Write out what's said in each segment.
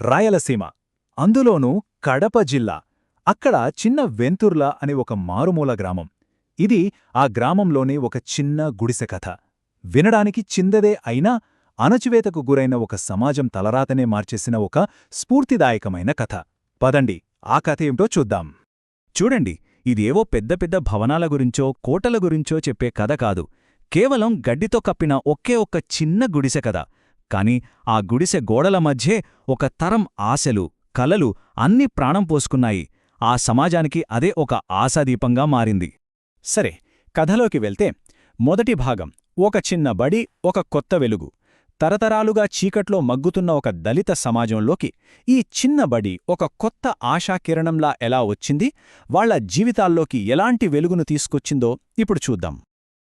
రాయలసీమ, అందులోనూ కడప జిల్లా. అక్కడ చిన్న వెంతుర్ల అనే ఒక మారుమూల గ్రామం. ఇది ఆ గ్రామంలోని ఒక చిన్న గుడిసె కథ. వినడానికి చిందదే అయినా అణచివేతకు గురైన ఒక సమాజం తలరాతనే మార్చేసిన ఒక స్ఫూర్తిదాయకమైన కథ. పదండి, ఆ కథ ఏమిటో చూద్దాం. చూడండి, ఇదేవో పెద్ద పెద్ద భవనాల గురించో కోటల గురించో చెప్పే కథ కాదు. కేవలం గడ్డితో కప్పిన ఒకే ఒక్క చిన్న గుడిసె కథ. కాని ఆ గుడిసె గోడల మధ్యే ఒక తరం ఆశలు, కలలు అన్నీ ప్రాణం పోసుకున్నాయి. ఆ సమాజానికి అదే ఒక ఆశాదీపంగా మారింది. సరే, కథలోకి వెళ్తే మొదటి భాగం ఒక చిన్న బడి, ఒక కొత్త వెలుగు. తరతరాలుగా చీకట్లో మగ్గుతున్న ఒక దళిత సమాజంలోకి ఈ చిన్న బడి ఒక కొత్త ఆశాకిరణంలా ఎలా వచ్చింది, వాళ్ల జీవితాల్లోకి ఎలాంటి వెలుగును తీసుకొచ్చిందో ఇప్పుడు చూద్దాం.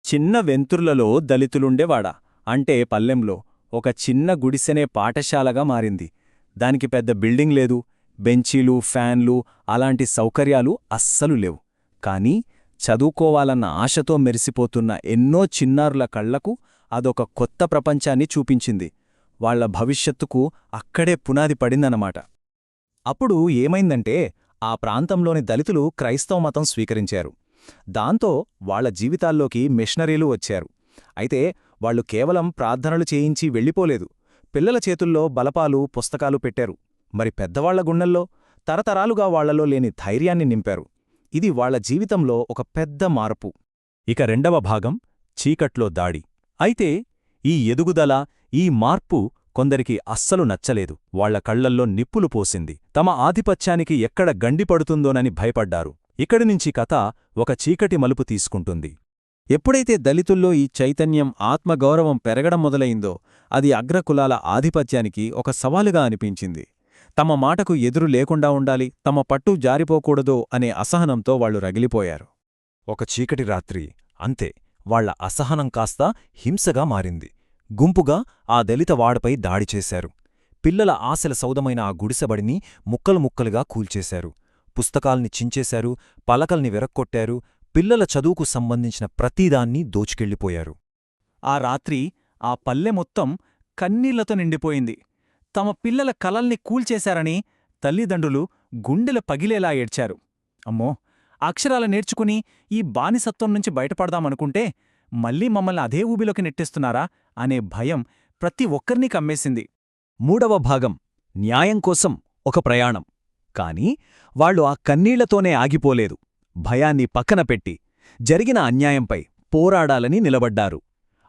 చిన్న వెంతుర్లలో దళితులుండేవాడా అంటే పల్లెంలో ఒక చిన్న గుడిసెనే పాఠశాలగా మారింది. దానికి పెద్ద బిల్డింగ్ లేదు, బెంచీలు, ఫ్యాన్లు అలాంటి సౌకర్యాలు అస్సలు లేవు. కానీ చదువుకోవాలన్న ఆశతో మెరిసిపోతున్న ఎన్నో చిన్నారుల కళ్లకు అదొక కొత్త ప్రపంచాన్ని చూపించింది. వాళ్ల భవిష్యత్తుకు అక్కడే పునాది పడిందన్నమాట. అప్పుడు ఏమైందంటే, ఆ ప్రాంతంలోని దళితులు క్రైస్తవ మతం స్వీకరించారు. దాంతో వాళ్ల జీవితాల్లోకి మిషనరీలు వచ్చారు. అయితే వాళ్లు కేవలం ప్రార్థనలు చేయించి వెళ్ళిపోలేదు. పిల్లల చేతుల్లో బలపాలు, పుస్తకాలు పెట్టారు. మరి పెద్దవాళ్ల గుండెల్లో తరతరాలుగా వాళ్లలో లేని ధైర్యాన్ని నింపారు. ఇది వాళ్ల జీవితంలో ఒక పెద్ద మార్పు. ఇక రెండవ భాగం చీకట్లో దాడి. అయితే ఈ ఎదుగుదల, ఈ మార్పు కొందరికి అస్సలు నచ్చలేదు. వాళ్ల కళ్లల్లో నిప్పులు పోసింది. తమ ఆధిపత్యానికి ఎక్కడ గండిపడుతుందోనని భయపడ్డారు. ఇక్కడినుంచి కథ ఒక చీకటి మలుపు తీసుకుంటుంది. ఎప్పుడైతే దళితుల్లో ఈ చైతన్యం, ఆత్మగౌరవం పెరగడం మొదలైందో, అది అగ్రకులాల ఆధిపత్యానికి ఒక సవాలుగా అనిపించింది. తమ మాటకు ఎదురు లేకుండా ఉండాలి, తమ పట్టు జారిపోకూడదో అనే అసహనంతో వాళ్లు రగిలిపోయారు. ఒక చీకటి రాత్రి అంతే, వాళ్ల అసహనం కాస్త హింసగా మారింది. గుంపుగా ఆ దళిత వాడపై దాడి చేశారు. పిల్లల ఆశల సౌదమైన ఆ గుడిసెబడిని ముక్కలు ముక్కలుగా కూల్చేశారు. పుస్తకాల్ని చించేశారు, పలకల్ని విరక్కొట్టారు, పిల్లల చదువుకు సంబంధించిన ప్రతీదాన్నీ దోచుకెళ్ళిపోయారు. ఆ రాత్రి ఆ పల్లె మొత్తం కన్నీళ్లతో నిండిపోయింది. తమ పిల్లల కలల్ని కూల్చేశారని తల్లిదండ్రులు గుండెల పగిలేలా ఏడ్చారు. అమ్మో, అక్షరాల నేర్చుకుని ఈ బానిసత్వం నుంచి బయటపడదామనుకుంటే మళ్లీ మమ్మల్ని అదే ఊబిలోకి నెట్టేస్తున్నారా అనే భయం ప్రతి ఒక్కరినీ కమ్మేసింది. మూడవ భాగం న్యాయం కోసం ఒక ప్రయాణం. కాని వాళ్లు ఆ కన్నీళ్లతోనే ఆగిపోలేదు. భయాన్ని పక్కన పెట్టి జరిగిన అన్యాయంపై పోరాడాలని నిలబడ్డారు.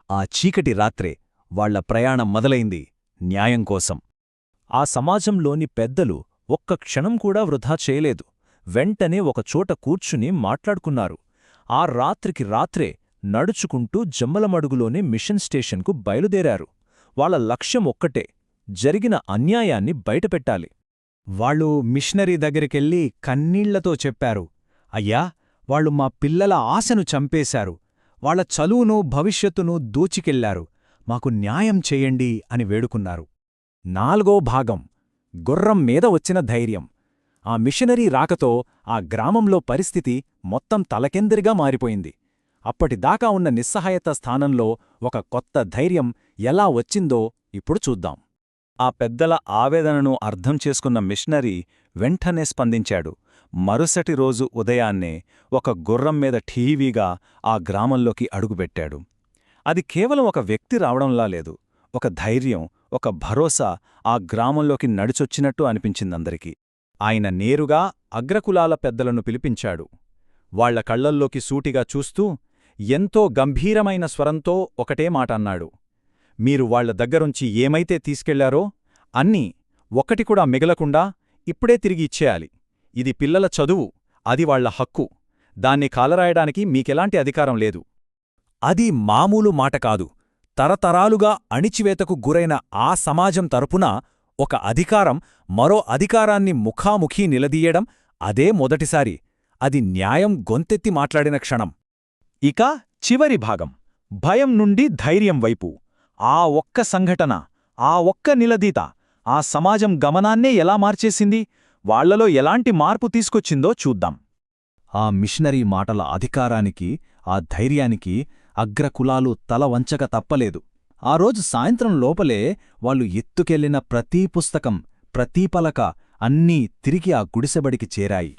ఆ చీకటి రాత్రే వాళ్ల ప్రయాణం మొదలైంది న్యాయం కోసం. ఆ సమాజంలోని పెద్దలు ఒక్క క్షణం కూడా వృధా చేయలేదు. వెంటనే ఒకచోట కూర్చుని మాట్లాడుకున్నారు. ఆ రాత్రికి రాత్రే నడుచుకుంటూ జమ్మలమడుగులోని మిషన్ స్టేషన్కు బయలుదేరారు. వాళ్ల లక్ష్యం ఒక్కటే, జరిగిన అన్యాయాన్ని బయటపెట్టాలి. వాళ్లు మిషనరీ దగ్గరికెళ్ళి కన్నీళ్లతో చెప్పారు, అయ్యా, వాళ్లు మా పిల్లల ఆశను చంపేశారు. వాళ్ల చదువును, భవిష్యత్తును దూచికెళ్లారు. మాకు న్యాయం చెయ్యండి అని వేడుకున్నారు. నాలుగో భాగం గుర్రం మీద వచ్చిన ధైర్యం. ఆ మిషనరీ రాకతో ఆ గ్రామంలో పరిస్థితి మొత్తం తలకెందరిగా మారిపోయింది. అప్పటిదాకా ఉన్న నిస్సహాయత స్థానంలో ఒక కొత్త ధైర్యం ఎలా వచ్చిందో ఇప్పుడు చూద్దాం. ఆ పెద్దల ఆవేదనను అర్థం చేసుకున్న మిషనరీ వెంటనే స్పందించాడు. మరుసటి రోజు ఉదయాన్నే ఒక గుర్రం మీద ఠీవీగా ఆ గ్రామంలోకి అడుగుపెట్టాడు. అది కేవలం ఒక వ్యక్తి రావడంలా లేదు, ఒక ధైర్యం, ఒక భరోసా ఆ గ్రామంలోకి నడిచొచ్చినట్టు అనిపించిందందరికీ. ఆయన నేరుగా అగ్రకులాల పెద్దలను పిలిపించాడు. వాళ్ల కళ్లల్లోకి సూటిగా చూస్తూ ఎంతో గంభీరమైన స్వరంతో ఒకటే మాట అన్నాడు, మీరు వాళ్ల దగ్గరుంచి ఏమైతే తీసుకెళ్లారో అన్నీ ఒక్కటి కూడా మిగలకుండా ఇప్పుడే తిరిగి ఇచ్చేయాలి. ఇది పిల్లల చదువు, అది వాళ్ల హక్కు. దాన్ని కాలరాయడానికి మీకెలాంటి అధికారం లేదు. అది మామూలు మాట కాదు. తరతరాలుగా అణిచివేతకు గురైన ఆ సమాజం తరపున ఒక అధికారం మరో అధికారాన్ని ముఖాముఖీ నిలదీయడం అదే మొదటిసారి. అది న్యాయం గొంతెత్తి మాట్లాడిన క్షణం. ఇక చివరి భాగం భయం నుండి ధైర్యం వైపు. ఆ ఒక్క సంఘటన, ఆ ఒక్క నిలదీత ఆ సమాజం గమనాన్నే ఎలా మార్చేసింది, వాళ్లలో ఎలాంటి మార్పు తీసుకొచ్చిందో చూద్దాం. ఆ మిషనరీ మాటల అధికారానికి, ఆ ధైర్యానికి అగ్రకులాలు తల వంచక తప్పలేదు. ఆ రోజు సాయంత్రం లోపలే వాళ్లు ఎత్తుకెళ్లిన ప్రతీ పుస్తకం, ప్రతీ పలక అన్నీ తిరిగి ఆ గుడిసెబడికి చేరాయి.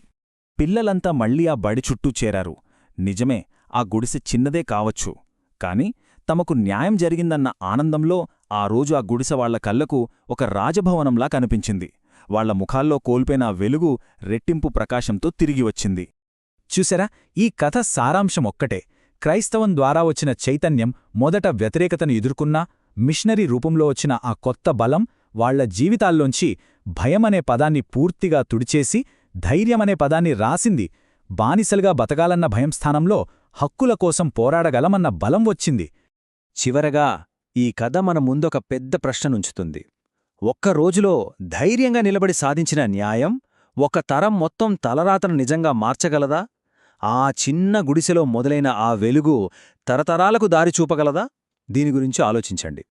పిల్లలంతా మళ్ళీ ఆ బడి చుట్టూ చేరారు. నిజమే, ఆ గుడిసె చిన్నదే కావచ్చు, కాని తమకు న్యాయం జరిగిందన్న ఆనందంలో ఆ రోజు ఆ గుడిసె వాళ్ల కళ్లకు ఒక రాజభవనంలా కనిపించింది. వాళ్ల ముఖాల్లో కోల్పోయిన ఆ వెలుగు రెట్టింపు ప్రకాశంతో తిరిగి వచ్చింది. చూసారా, ఈ కథ సారాంశమొక్కటే. క్రైస్తవం ద్వారా వచ్చిన చైతన్యం మొదట వ్యతిరేకతను ఎదుర్కొన్నా, మిషనరీ రూపంలో వచ్చిన ఆ కొత్త బలం వాళ్ల జీవితాల్లోంచి భయమనే పదాన్ని పూర్తిగా తుడిచేసి ధైర్యమనే పదాన్ని రాసింది. బానిసలుగా బతకాలన్న భయం స్థానంలో హక్కుల కోసం పోరాడగలమన్న బలం వచ్చింది. చివరగా ఈ కథ మన ముందొక పెద్ద ప్రశ్ననుంచుతుంది. ఒక్క రోజులో ధైర్యంగా నిలబడి సాధించిన న్యాయం ఒక తరం మొత్తం తలరాతను నిజంగా మార్చగలదా? ఆ చిన్న గుడిసెలో మొదలైన ఆ వెలుగు తరతరాలకు దారి చూపగలదా? దీని గురించి ఆలోచించండి.